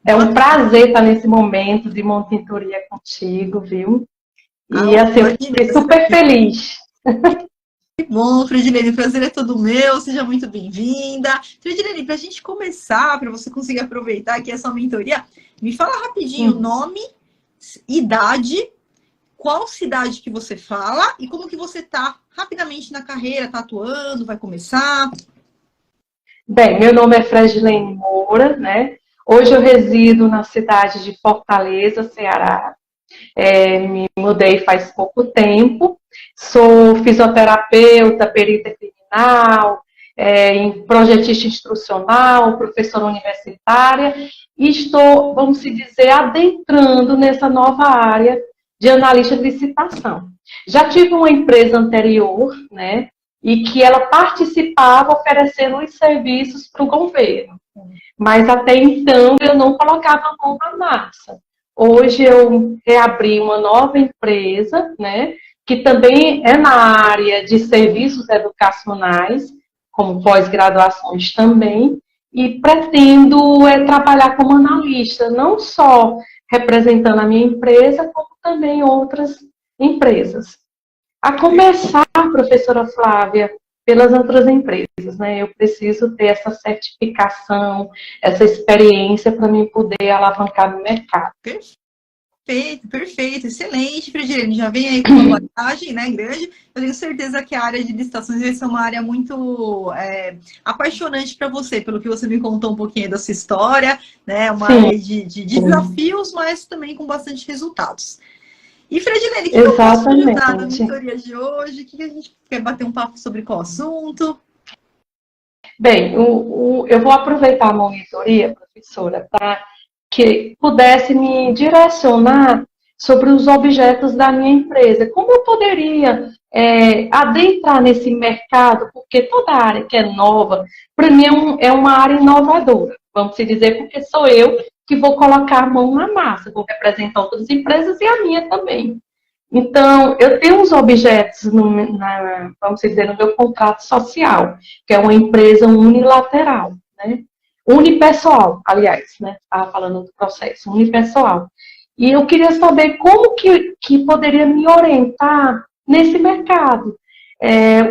É um prazer estar nesse momento de monitoria contigo, viu? E assim, eu Imagina, fiquei super feliz. que bom, Fredilene, o prazer é todo meu, seja muito bem-vinda. Fredilene, para a gente começar, para você conseguir aproveitar aqui essa mentoria, me fala rapidinho o nome, idade, qual cidade que você fala e como que você está rapidamente na carreira, está atuando, vai começar. Bem, meu nome é Fredilene Moura, né? Hoje eu resido na cidade de Fortaleza, Ceará. Me mudei faz pouco tempo. Sou fisioterapeuta, perita criminal, projetista instrucional, professora universitária e estou, vamos se dizer, adentrando nessa nova área de analista de licitação. Já tive uma empresa anterior, né, e que ela participava oferecendo os serviços para o governo. Mas até então eu não colocava a mão na massa. Hoje eu reabri uma nova empresa, né, que também é na área de serviços educacionais, como pós-graduações também, e pretendo trabalhar como analista, não só representando a minha empresa, como também outras empresas. A começar, professora Flávia, pelas outras empresas, né? Eu preciso ter essa certificação, essa experiência para mim poder alavancar no mercado. Perfeito, perfeito, excelente, Fredilene. Já vem aí com uma bagagem, né, grande. Eu tenho certeza que a área de licitações vai ser uma área muito apaixonante para você, pelo que você me contou um pouquinho da sua história, né? Uma Sim, área de desafios, mas também com bastante resultados. E, Fredilene, o que eu posso te ajudar na exatamente. mentoria de hoje? O que a gente quer bater um papo sobre qual assunto? Bem, eu vou aproveitar a monitoria, professora, para que pudesse me direcionar sobre os objetos da minha empresa. Como eu poderia adentrar nesse mercado, porque toda área que é nova, para mim é uma área inovadora, vamos dizer, porque sou eu que vou colocar a mão na massa, vou representar outras empresas e a minha também. Então, eu tenho uns objetos, vamos dizer, no meu contrato social, que é uma empresa unilateral, né? Unipessoal, aliás, né? Estava falando do processo, unipessoal. E eu queria saber como que poderia me orientar nesse mercado.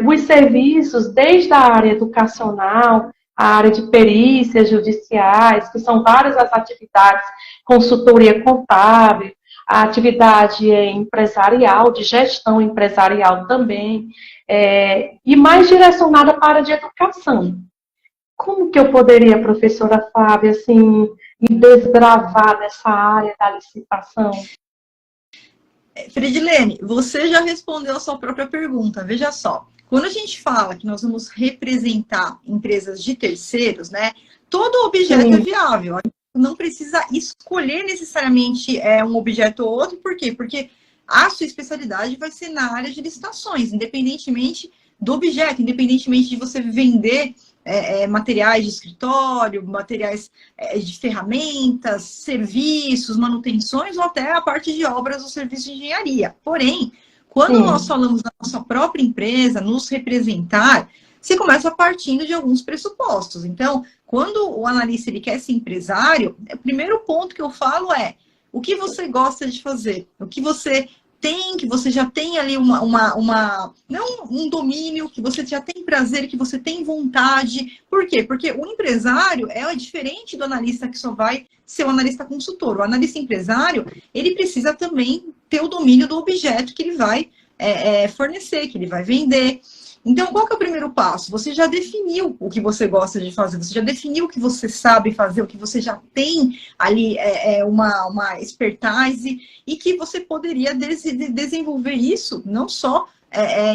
Os serviços, desde a área educacional, a área de perícias judiciais, que são várias as atividades, consultoria contábil, a atividade empresarial, de gestão empresarial também, e mais direcionada para a área de educação. Como que eu poderia, professora Flávia, assim, me desbravar nessa área da licitação? Fredilene, você já respondeu a sua própria pergunta. Veja só, quando a gente fala que nós vamos representar empresas de terceiros, né? Todo objeto é Sim, viável. Não precisa escolher necessariamente um objeto ou outro. Por quê? Porque a sua especialidade vai ser na área de licitações, independentemente do objeto, independentemente de você vender materiais de escritório, materiais de ferramentas, serviços, manutenções ou até a parte de obras ou serviços de engenharia. Porém, quando nós sim, falamos da nossa própria empresa, nos representar, você começa partindo de alguns pressupostos. Então, quando o analista ele quer ser empresário, o primeiro ponto que eu falo é o que você gosta de fazer, o que você tem, que você já tem ali não um domínio, que você já tem prazer, que você tem vontade. Por quê? Porque o empresário é diferente do analista que só vai ser o analista consultor. O analista empresário, ele precisa também ter o domínio do objeto que ele vai fornecer, que ele vai vender. Então, qual que é o primeiro passo? Você já definiu o que você gosta de fazer, você já definiu o que você sabe fazer, o que você já tem ali uma expertise e que você poderia desenvolver isso não só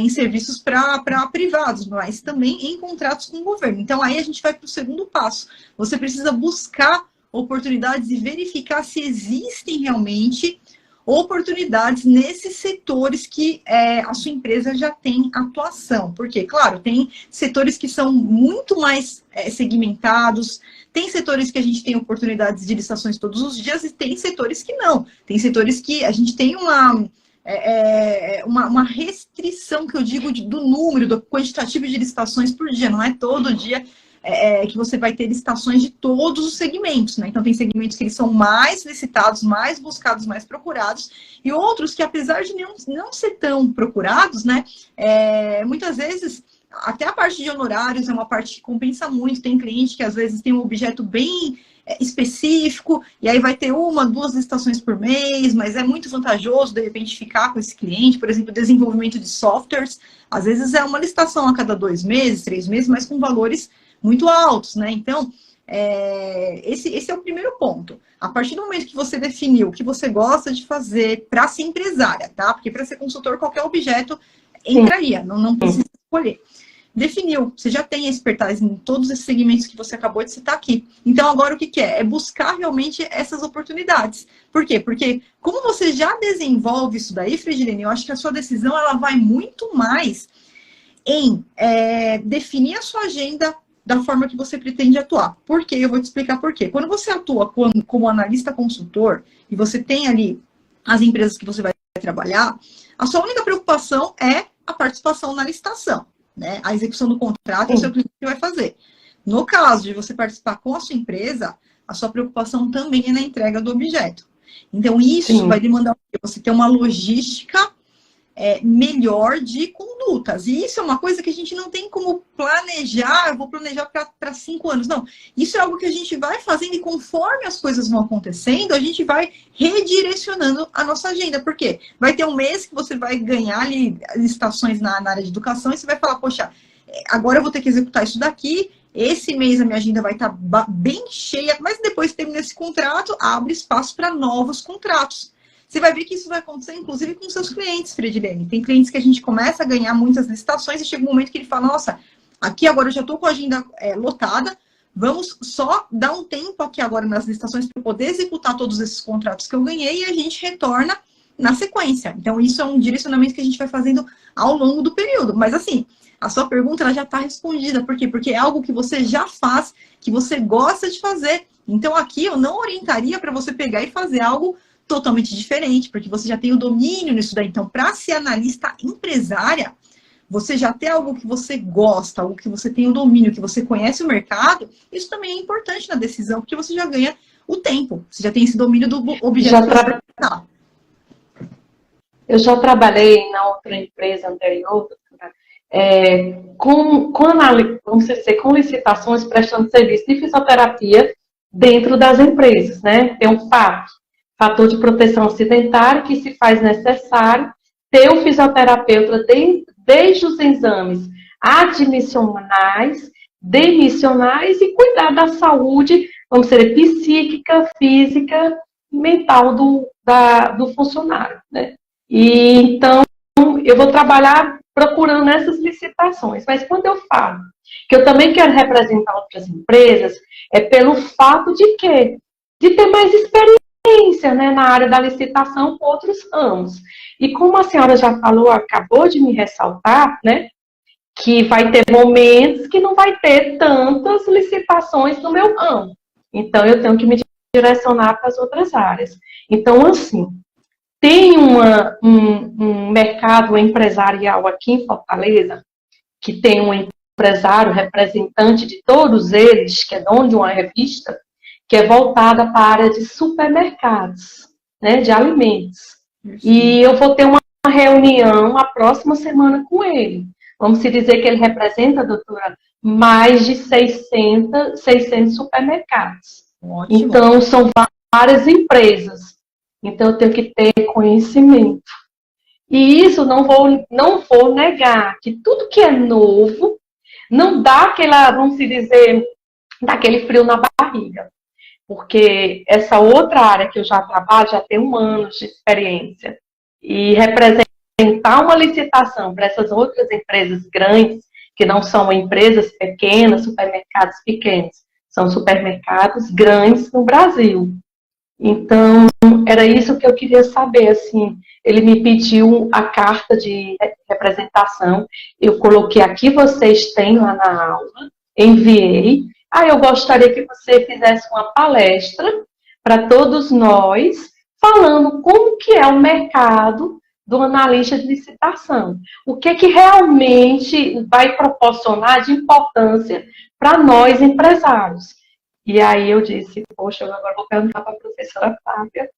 em serviços para privados, mas também em contratos com o governo. Então, aí a gente vai para o segundo passo. Você precisa buscar oportunidades e verificar se existem realmente oportunidades nesses setores que a sua empresa já tem atuação. Porque, claro, tem setores que são muito mais segmentados, tem setores que a gente tem oportunidades de licitações todos os dias e tem setores que não. Tem setores que a gente tem uma restrição, que eu digo, do número, do quantitativo de licitações por dia. Não é todo dia que você vai ter licitações de todos os segmentos, né? Então, tem segmentos que eles são mais licitados, mais buscados, mais procurados, e outros que, apesar de não ser tão procurados, né? Muitas vezes, até a parte de honorários é uma parte que compensa muito. Tem cliente que, às vezes, tem um objeto bem específico, e aí vai ter 1, 2 licitações por mês, mas é muito vantajoso, de repente, ficar com esse cliente. Por exemplo, desenvolvimento de softwares, às vezes é uma licitação a cada 2 meses, 3 meses, mas com valores muito altos, né? Então, esse é o primeiro ponto. A partir do momento que você definiu o que você gosta de fazer para ser empresária, tá? Porque para ser consultor, qualquer objeto entraria, não precisa escolher. Definiu, você já tem expertise em todos esses segmentos que você acabou de citar aqui. Então, agora o que é? É buscar realmente essas oportunidades. Por quê? Porque como você já desenvolve isso daí, Fredilene, eu acho que a sua decisão ela vai muito mais em definir a sua agenda da forma que você pretende atuar. Por quê? Eu vou te explicar por quê. Quando você atua como analista consultor e você tem ali as empresas que você vai trabalhar, a sua única preocupação é a participação na licitação, né? A execução do contrato é o seu cliente que vai fazer. No caso de você participar com a sua empresa, a sua preocupação também é na entrega do objeto. Então, isso vai demandar você ter uma logística melhor de condutas. E isso é uma coisa que a gente não tem como planejar, eu vou planejar para 5 anos. Não, isso é algo que a gente vai fazendo e conforme as coisas vão acontecendo, a gente vai redirecionando a nossa agenda. Por quê? Vai ter um mês que você vai ganhar ali licitações na área de educação e você vai falar, poxa, agora eu vou ter que executar isso daqui, esse mês a minha agenda vai estar bem cheia, mas depois que termina esse contrato, abre espaço para novos contratos. Você vai ver que isso vai acontecer, inclusive, com seus clientes, Fredilene. Tem clientes que a gente começa a ganhar muitas licitações e chega um momento que ele fala, nossa, aqui agora eu já estou com a agenda lotada, vamos só dar um tempo aqui agora nas licitações para poder executar todos esses contratos que eu ganhei e a gente retorna na sequência. Então, isso é um direcionamento que a gente vai fazendo ao longo do período. Mas, assim, a sua pergunta ela já está respondida. Por quê? Porque é algo que você já faz, que você gosta de fazer. Então, aqui eu não orientaria para você pegar e fazer algo totalmente diferente, porque você já tem o domínio nisso daí. Então, para ser analista empresária, você já ter algo que você gosta, algo que você tem o domínio, que você conhece o mercado, isso também é importante na decisão, porque você já ganha o tempo. Você já tem esse domínio do objeto. Eu já trabalhei na outra empresa anterior, vamos dizer, com licitações prestando serviço de fisioterapia dentro das empresas, né? Tem um fator de proteção acidentária que se faz necessário ter um fisioterapeuta desde os exames admissionais, demissionais e cuidar da saúde, vamos dizer, psíquica, física, mental do funcionário, né? E então eu vou trabalhar procurando essas licitações, mas quando eu falo que eu também quero representar outras empresas, é pelo fato de quê? De ter mais experiência, né, na área da licitação com outros ramos. E como a senhora já falou, acabou de me ressaltar, né, que vai ter momentos que não vai ter tantas licitações no meu ramo. Então, eu tenho que me direcionar para as outras áreas. Então, assim, tem um mercado empresarial aqui em Fortaleza, que tem um empresário representante de todos eles, que é dono de uma revista, que é voltada para a área de supermercados, né, de alimentos. E eu vou ter uma reunião a próxima semana com ele. Vamos dizer que ele representa, doutora, mais de 600 supermercados. Ótimo. Então, são várias empresas. Então, eu tenho que ter conhecimento. E isso não vou negar, que tudo que é novo não dá aquela, vamos dizer, daquele frio na barriga. Porque essa outra área que eu já trabalho já tem 1 ano de experiência. E representar uma licitação para essas outras empresas grandes, que não são empresas pequenas, supermercados pequenos, são supermercados grandes no Brasil. Então, era isso que eu queria saber, assim, ele me pediu a carta de representação, eu coloquei aqui, vocês têm lá na aula, enviei. Eu gostaria que você fizesse uma palestra para todos nós, falando como que é o mercado do analista de licitação. O que realmente vai proporcionar de importância para nós, empresários? E aí eu disse, poxa, eu agora vou perguntar para a professora Fábia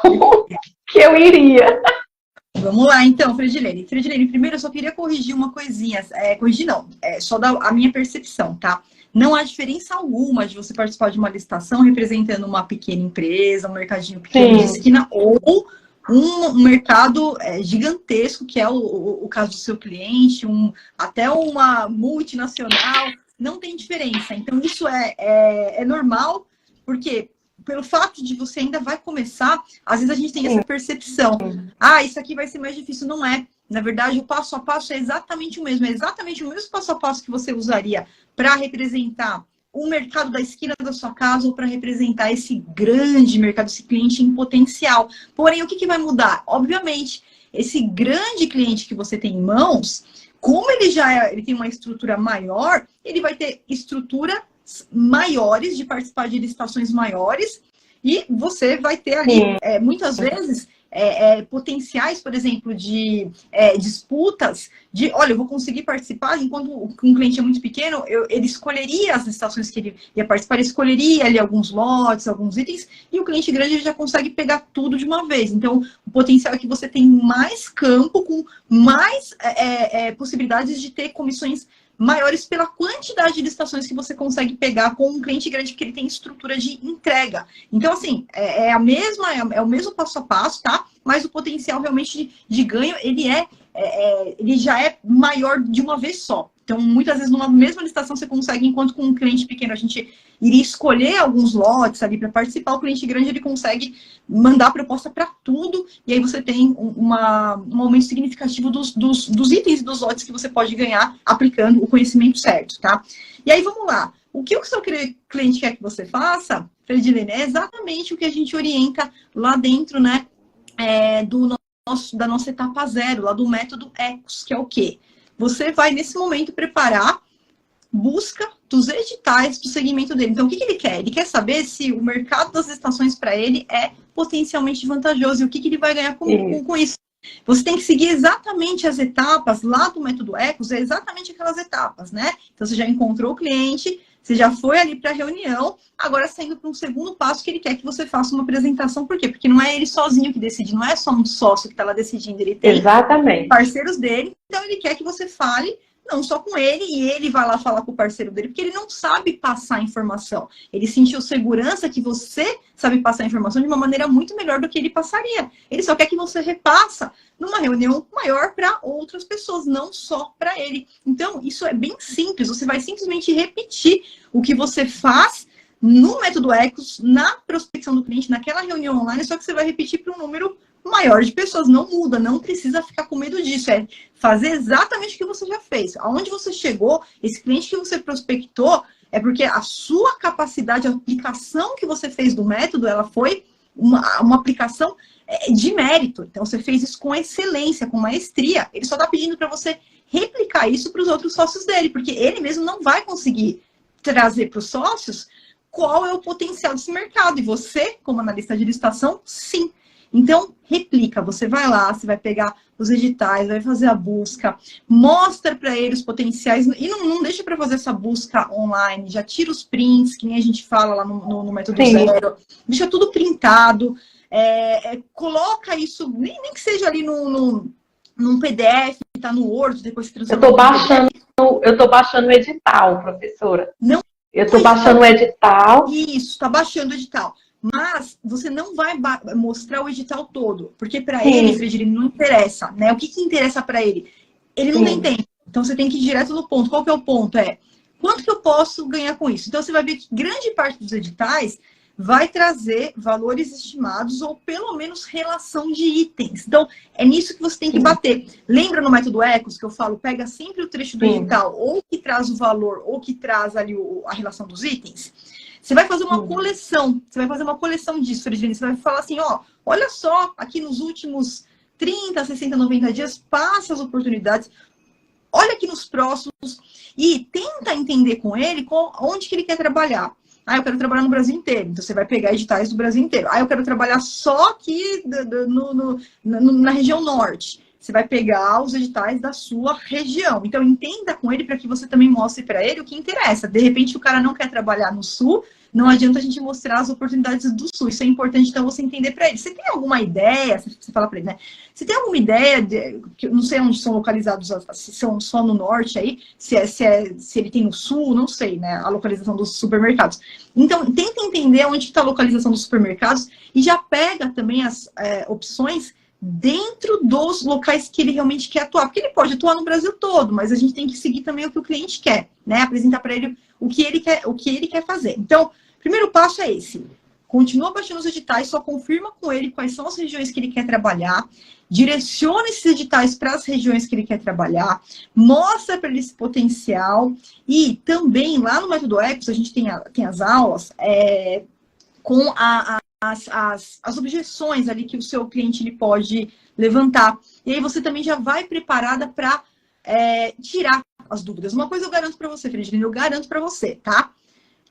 como que eu iria. Vamos lá, então, Fredilene. Fredilene, primeiro eu só queria corrigir uma coisinha. Corrigir não, só dar a minha percepção, tá? Não há diferença alguma de você participar de uma licitação representando uma pequena empresa, um mercadinho pequeno de esquina, ou um mercado gigantesco, que é o caso do seu cliente, até uma multinacional, não tem diferença. Então, isso é normal, porque pelo fato de você ainda vai começar, às vezes a gente tem essa percepção. Ah, isso aqui vai ser mais difícil. Não é. Na verdade, o passo a passo é exatamente o mesmo. É exatamente o mesmo passo a passo que você usaria para representar o mercado da esquina da sua casa ou para representar esse grande mercado, esse cliente em potencial. Porém, o que vai mudar? Obviamente, esse grande cliente que você tem em mãos, como ele tem uma estrutura maior, ele vai ter estrutura maiores, de participar de licitações maiores, e você vai ter ali, muitas vezes, potenciais, por exemplo, de disputas, olha, eu vou conseguir participar, enquanto um cliente é muito pequeno, ele escolheria as licitações que ele ia participar, ele escolheria ali alguns lotes, alguns itens, e o cliente grande ele já consegue pegar tudo de uma vez. Então, o potencial é que você tem mais campo, com mais possibilidades de ter comissões maiores pela quantidade de licitações que você consegue pegar com um cliente grande, porque ele tem estrutura de entrega. Então, assim, é o mesmo passo a passo, tá? Mas o potencial realmente de ganho, ele já é maior de uma vez só. Então, muitas vezes, numa mesma licitação, você consegue, enquanto com um cliente pequeno, a gente iria escolher alguns lotes ali para participar, o cliente grande, ele consegue mandar a proposta para tudo, e aí você tem um aumento significativo dos itens e dos lotes que você pode ganhar aplicando o conhecimento certo, tá? E aí, vamos lá. O que o seu cliente quer que você faça, Fredilene, é exatamente o que a gente orienta lá dentro, né, da nossa etapa 0, lá do método ECOS, que é o quê? Você vai, nesse momento, preparar busca dos editais do segmento dele. Então, o que ele quer? Ele quer saber se o mercado das licitações para ele é potencialmente vantajoso e o que ele vai ganhar com isso. Você tem que seguir exatamente as etapas lá do método ECOS, exatamente aquelas etapas, né? Então, você já encontrou o cliente, você já foi ali para a reunião, agora saindo para um segundo passo que ele quer que você faça uma apresentação. Por quê? Porque não é ele sozinho que decide, não é só um sócio que está lá decidindo, ele tem parceiros dele, então ele quer que você fale não só com ele, e ele vai lá falar com o parceiro dele, porque ele não sabe passar informação. Ele sentiu segurança que você sabe passar informação de uma maneira muito melhor do que ele passaria. Ele só quer que você repassa numa reunião maior para outras pessoas, não só para ele. Então, isso é bem simples. Você vai simplesmente repetir o que você faz no método ECOS, na prospecção do cliente, naquela reunião online, só que você vai repetir para um número maior de pessoas. Não muda, não precisa ficar com medo disso. É fazer exatamente o que você já fez. Aonde você chegou, esse cliente que você prospectou, é porque a sua capacidade, a aplicação que você fez do método, ela foi uma aplicação de mérito. Então, você fez isso com excelência, com maestria. Ele só está pedindo para você replicar isso para os outros sócios dele, porque ele mesmo não vai conseguir trazer para os sócios qual é o potencial desse mercado. E você, como analista de licitação, sim. Então, replica. Você vai lá, você vai pegar os editais, vai fazer a busca, mostra para ele os potenciais, e não deixa para fazer essa busca online, já tira os prints, que nem a gente fala lá no método zero, deixa tudo printado, coloca isso, nem que seja ali num PDF, que tá no Word, depois se transforma. Eu tô baixando o edital, professora. Não. Eu tô baixando o edital. Isso, tá baixando o edital. Mas você não vai mostrar o edital todo, porque para ele, Fredilene, não interessa, né? O que interessa para ele? Ele não tem tempo. Então você tem que ir direto no ponto. Qual que é o ponto? Quanto que eu posso ganhar com isso? Então você vai ver que grande parte dos editais vai trazer valores estimados ou pelo menos relação de itens. Então é nisso que você tem que bater. Lembra no método ECOS que eu falo, pega sempre o trecho do edital, ou que traz o valor, ou que traz ali a relação dos itens? Você vai fazer uma coleção, disso, Fredilene. Você vai falar assim, olha só, aqui nos últimos 30, 60, 90 dias, passa as oportunidades, olha aqui nos próximos e tenta entender com ele onde que ele quer trabalhar. Ah, eu quero trabalhar no Brasil inteiro. Então, você vai pegar editais do Brasil inteiro. Ah, eu quero trabalhar só aqui na região norte. Você vai pegar os editais da sua região. Então, entenda com ele para que você também mostre para ele o que interessa. De repente, o cara não quer trabalhar no sul, não adianta a gente mostrar as oportunidades do sul. Isso é importante, então, você entender para ele. Você tem alguma ideia? Você fala para ele, né? Você tem alguma ideia, que não sei onde são localizados, se são só no norte aí, se ele tem no sul, não sei, né? A localização dos supermercados. Então, tenta entender onde está a localização dos supermercados e já pega também as opções dentro dos locais que ele realmente quer atuar. Porque ele pode atuar no Brasil todo, mas a gente tem que seguir também o que o cliente quer, né? Apresentar para ele o que ele quer fazer. Então, primeiro passo é esse. Continua baixando os editais, só confirma com ele quais são as regiões que ele quer trabalhar, direciona esses editais para as regiões que ele quer trabalhar, mostra para ele esse potencial e também lá no Método Ecos a gente tem as aulas com as objeções ali que o seu cliente ele pode levantar. E aí você também já vai preparada para tirar as dúvidas. Uma coisa eu garanto para você, Fredilina, eu garanto para você, tá?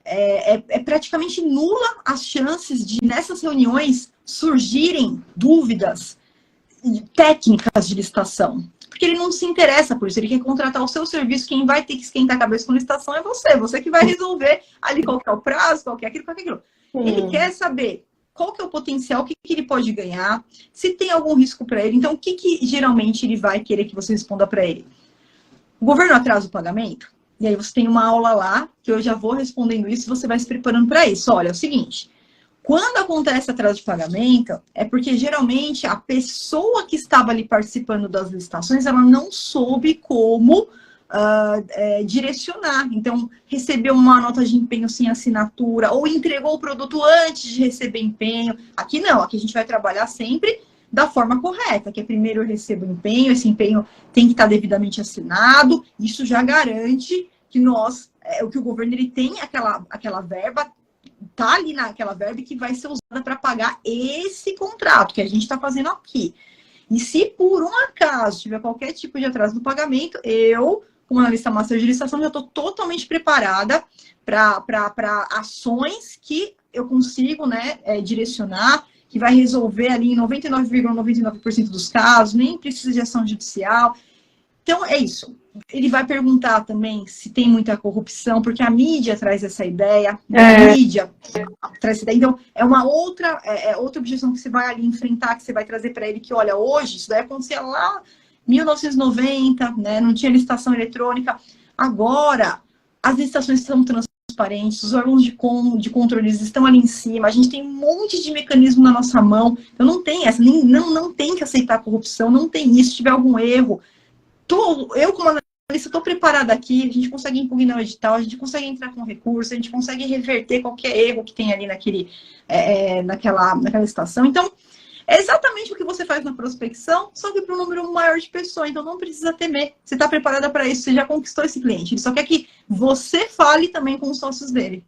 É praticamente nula as chances de, nessas reuniões, surgirem dúvidas técnicas de licitação. Porque ele não se interessa por isso, ele quer contratar o seu serviço, quem vai ter que esquentar a cabeça com licitação é você que vai resolver ali qual que é o prazo, qual que é aquilo, qual que é aquilo. Ele quer saber qual que é o potencial, o que ele pode ganhar, se tem algum risco para ele. Então, o que geralmente ele vai querer que você responda para ele? O governo atrasa o pagamento? E aí você tem uma aula lá, que eu já vou respondendo isso, e você vai se preparando para isso. Olha, é o seguinte, quando acontece atraso de pagamento, é porque geralmente a pessoa que estava ali participando das licitações, ela não soube como direcionar. Então, recebeu uma nota de empenho sem assinatura, ou entregou o produto antes de receber empenho. Aqui não, aqui a gente vai trabalhar sempre da forma correta, que é primeiro eu recebo o empenho, esse empenho tem que estar devidamente assinado, isso já garante que que o governo ele tem aquela verba, tá ali naquela verba que vai ser usada para pagar esse contrato que a gente está fazendo aqui. E se por um acaso tiver qualquer tipo de atraso no pagamento, eu, como analista master de licitação, já estou totalmente preparada para ações que eu consigo, né, direcionar, que vai resolver ali em 99,99% dos casos, nem precisa de ação judicial. Então, é isso. Ele vai perguntar também se tem muita corrupção, porque a mídia traz essa ideia, a mídia traz essa ideia. Então, é uma outra objeção que você vai ali enfrentar, que você vai trazer para ele, que, olha, hoje, isso daí acontecia lá em 1990, né, não tinha licitação eletrônica. Agora, as licitações são transparentes, os órgãos de controle estão ali em cima, a gente tem um monte de mecanismo na nossa mão, então não tem essa, não tem que aceitar a corrupção, não tem isso, se tiver algum erro. Eu, como analista, estou preparada aqui, a gente consegue impugnar o edital, a gente consegue entrar com recurso, a gente consegue reverter qualquer erro que tem ali naquela licitação. Então, é exatamente o que você faz na prospecção, só que para um número maior de pessoas. Então, não precisa temer. Você está preparada para isso, você já conquistou esse cliente. Ele só quer que você fale também com os sócios dele.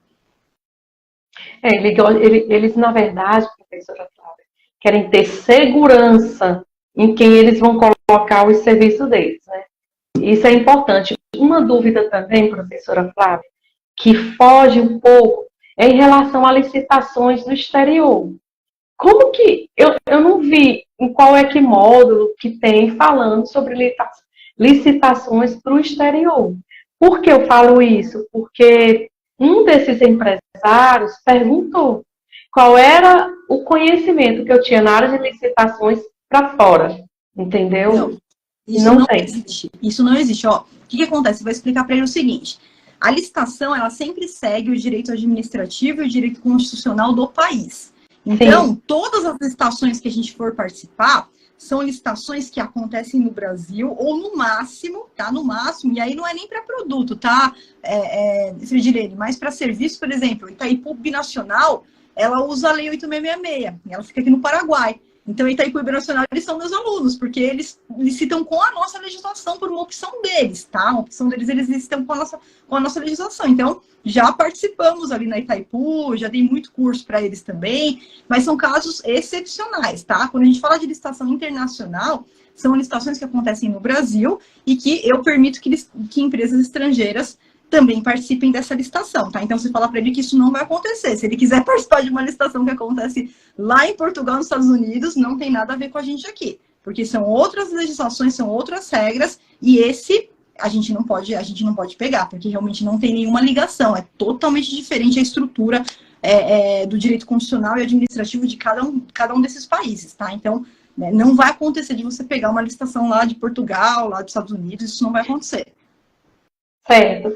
Eles, na verdade, professora Flávia, querem ter segurança em quem eles vão colocar os serviços deles, né? Isso é importante. Uma dúvida também, professora Flávia, que foge um pouco, é em relação a licitações do exterior. Como que... Eu não vi em qual é que módulo que tem falando sobre licitações para o exterior. Por que eu falo isso? Porque um desses empresários perguntou qual era o conhecimento que eu tinha na área de licitações para fora. Entendeu? Não, isso não existe. Isso não existe. Ó, o que acontece? Eu vou explicar para ele o seguinte. A licitação, ela sempre segue o direito administrativo e o direito constitucional do país. Então, sim, todas as licitações que a gente for participar são licitações que acontecem no Brasil, ou no máximo, tá? No máximo, e aí não é nem para produto, tá, Fredilene, mas para serviço, por exemplo, Itaipu Binacional, ela usa a Lei 8666, ela fica aqui no Paraguai. Então, Itaipu e Binacional, eles são meus alunos, porque eles licitam com a nossa legislação por uma opção deles, tá? Uma opção deles, eles licitam com a nossa legislação. Então, já participamos ali na Itaipu, já dei muito curso para eles também, mas são casos excepcionais, tá? Quando a gente fala de licitação internacional, são licitações que acontecem no Brasil e que eu permito que empresas estrangeiras também participem dessa licitação, tá? Então, você fala para ele que isso não vai acontecer. Se ele quiser participar de uma licitação que acontece lá em Portugal, nos Estados Unidos, não tem nada a ver com a gente aqui. Porque são outras legislações, são outras regras, e esse a gente não pode pegar, porque realmente não tem nenhuma ligação. É totalmente diferente a estrutura do direito constitucional e administrativo de cada um desses países, tá? Então, né, não vai acontecer de você pegar uma licitação lá de Portugal, lá dos Estados Unidos, isso não vai acontecer. Certo.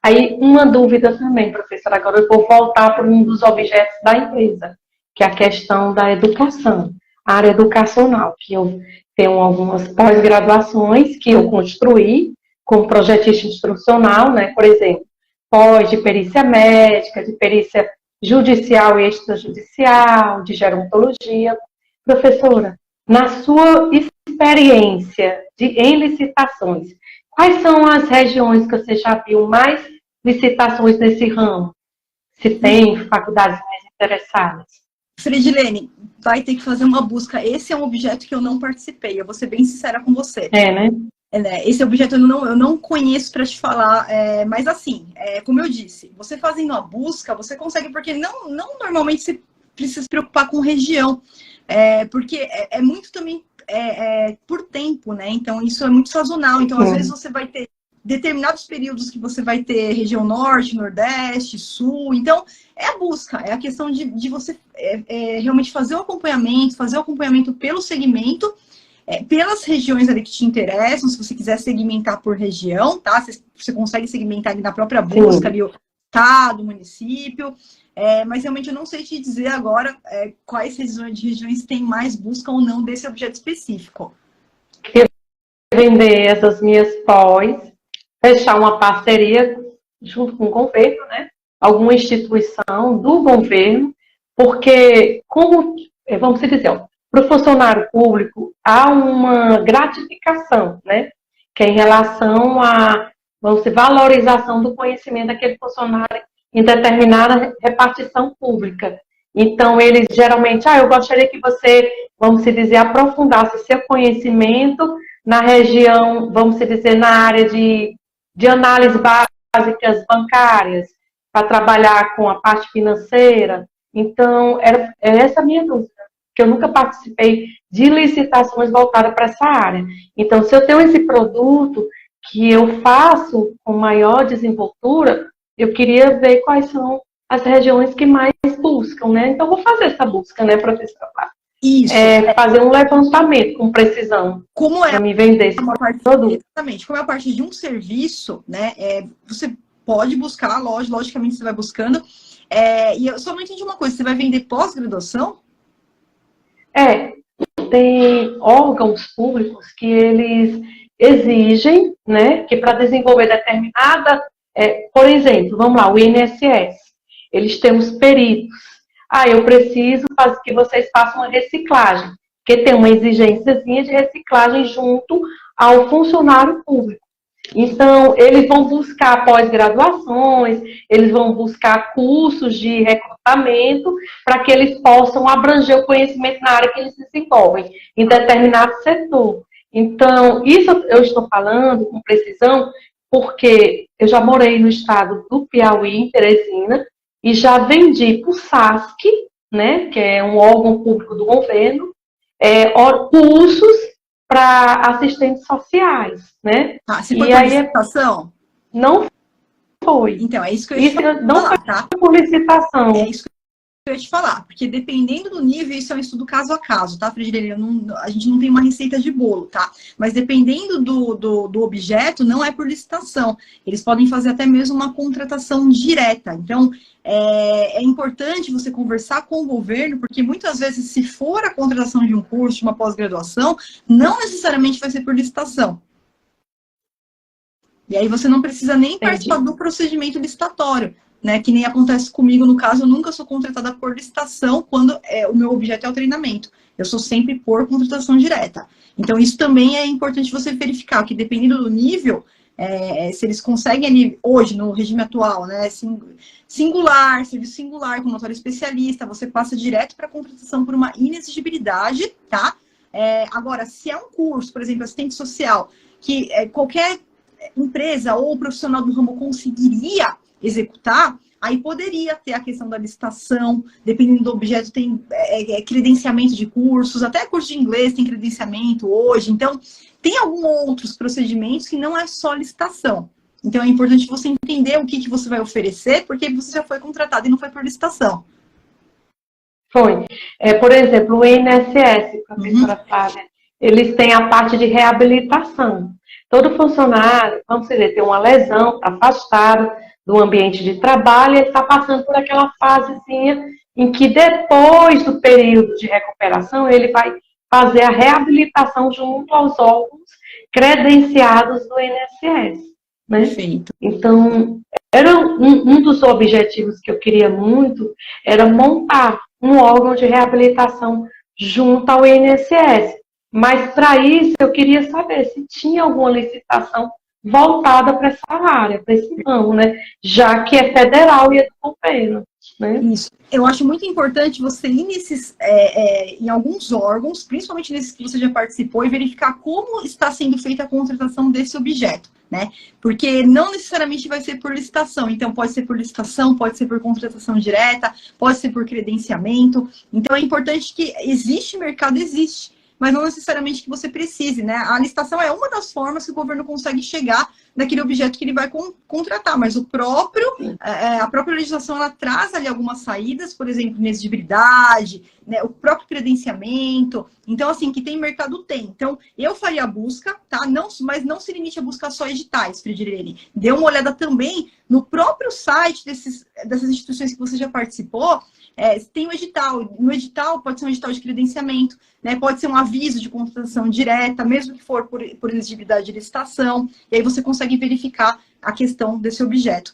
Aí, uma dúvida também, professora, agora eu vou voltar para um dos objetos da empresa, que é a questão da educação, a área educacional, que eu tenho algumas pós-graduações que eu construí como projetista instrucional, né, por exemplo, pós de perícia médica, de perícia judicial e extrajudicial, de gerontologia. Professora, na sua experiência em licitações, quais são as regiões que você já viu mais licitações nesse ramo? Se tem faculdades mais interessadas? Fredilene, vai ter que fazer uma busca. Esse é um objeto que eu não participei, eu vou ser bem sincera com você. Né? Esse objeto eu não conheço para te falar, mas assim, como eu disse, você fazendo a busca, você consegue, porque não normalmente você precisa se preocupar com região, porque é muito também por tempo, né? Então, isso é muito sazonal. Então, às vezes, você vai ter determinados períodos que você vai ter região norte, nordeste, sul. Então, é a busca, é a questão de você realmente fazer o acompanhamento pelo segmento, pelas regiões ali que te interessam, se você quiser segmentar por região, tá? Você consegue segmentar ali na própria busca, ali o estado, o município. Mas realmente eu não sei te dizer agora quais regiões têm mais busca ou não desse objeto específico. Queria vender essas minhas pós, fechar uma parceria junto com o governo, né? Alguma instituição do governo, porque, como, vamos dizer, para o funcionário público, há uma gratificação, né? Que é em relação à, vamos dizer, valorização do conhecimento daquele funcionário em determinada repartição pública. Então, eles geralmente, eu gostaria que você, vamos dizer, aprofundasse seu conhecimento na região, vamos dizer, na área de análise básicas bancárias, para trabalhar com a parte financeira. Então, é essa a minha dúvida, que eu nunca participei de licitações voltadas para essa área. Então, se eu tenho esse produto que eu faço com maior desenvoltura, eu queria ver quais são as regiões que mais buscam, né? Então, vou fazer essa busca, né, professora? Isso. Fazer um levantamento com precisão. Como para me vender esse produto. Exatamente. Como é a parte de um serviço, né? Você pode buscar, logicamente você vai buscando. E eu só não entendi uma coisa, você vai vender pós-graduação? Tem órgãos públicos que eles exigem, né, que para desenvolver determinada, por exemplo, vamos lá, o INSS, eles têm os peritos. Eu preciso que vocês façam uma reciclagem, porque tem uma exigênciazinha de reciclagem junto ao funcionário público. Então, eles vão buscar pós-graduações, eles vão buscar cursos de recrutamento para que eles possam abranger o conhecimento na área que eles desenvolvem, em determinado setor. Então, isso eu estou falando com precisão, porque eu já morei no estado do Piauí, em Teresina, e já vendi para o SASC, né, que é um órgão público do governo, cursos para assistentes sociais, né? Você foi por licitação? Não foi. Então, é isso que eu ia te falar, não foi por licitação. É isso que eu ia te falar, porque dependendo do nível, isso é um estudo caso a caso, tá, Fredilene? A gente não tem uma receita de bolo, tá? Mas dependendo do objeto, não é por licitação. Eles podem fazer até mesmo uma contratação direta. Então, é importante você conversar com o governo, porque muitas vezes, se for a contratação de um curso, de uma pós-graduação, não necessariamente vai ser por licitação. E aí você não precisa nem participar do procedimento licitatório, né? Que nem acontece comigo, no caso, eu nunca sou contratada por licitação quando o meu objeto é o treinamento. Eu sou sempre por contratação direta. Então, isso também é importante você verificar, que dependendo do nível, se eles conseguem ali, hoje, no regime atual, né, singular, serviço singular, com notório especialista, você passa direto para a contratação por uma inexigibilidade, tá? Agora, se é um curso, por exemplo, assistente social, que qualquer empresa ou o profissional do ramo conseguiria executar, aí poderia ter a questão da licitação, dependendo do objeto, tem credenciamento de cursos, até curso de inglês tem credenciamento hoje. Então, tem alguns outros procedimentos que não é só licitação. Então, é importante você entender o que você vai oferecer, porque você já foi contratado e não foi por licitação. Foi. Por exemplo, o INSS, professora Flávia, eles têm a parte de reabilitação. Todo funcionário, vamos dizer, tem uma lesão, está afastado do ambiente de trabalho, ele está passando por aquela fasezinha em que depois do período de recuperação, ele vai fazer a reabilitação junto aos órgãos credenciados do INSS. Né? Perfeito. Então, era um dos objetivos que eu queria muito, era montar um órgão de reabilitação junto ao INSS. Mas, para isso, eu queria saber se tinha alguma licitação voltada para essa área, para esse ramo, né? Já que é federal e é do governo. Né? Isso. Eu acho muito importante você ir em alguns órgãos, principalmente nesses que você já participou, e verificar como está sendo feita a contratação desse objeto, né? Porque não necessariamente vai ser por licitação. Então, pode ser por licitação, pode ser por contratação direta, pode ser por credenciamento. Então, é importante que existe mercado, existe, mas não necessariamente que você precise, né? A licitação é uma das formas que o governo consegue chegar naquele objeto que ele vai contratar, mas a própria legislação, ela traz ali algumas saídas, por exemplo, inexigibilidade, né, o próprio credenciamento. Então, assim, que tem mercado, tem. Então, eu faria a busca, tá? Mas não se limite a buscar só editais, Fridirene. Dê uma olhada também no próprio site dessas instituições que você já participou. Tem um edital. No edital pode ser um edital de credenciamento, né? Pode ser um aviso de contratação direta, mesmo que for por elegibilidade de licitação. E aí você consegue verificar a questão desse objeto.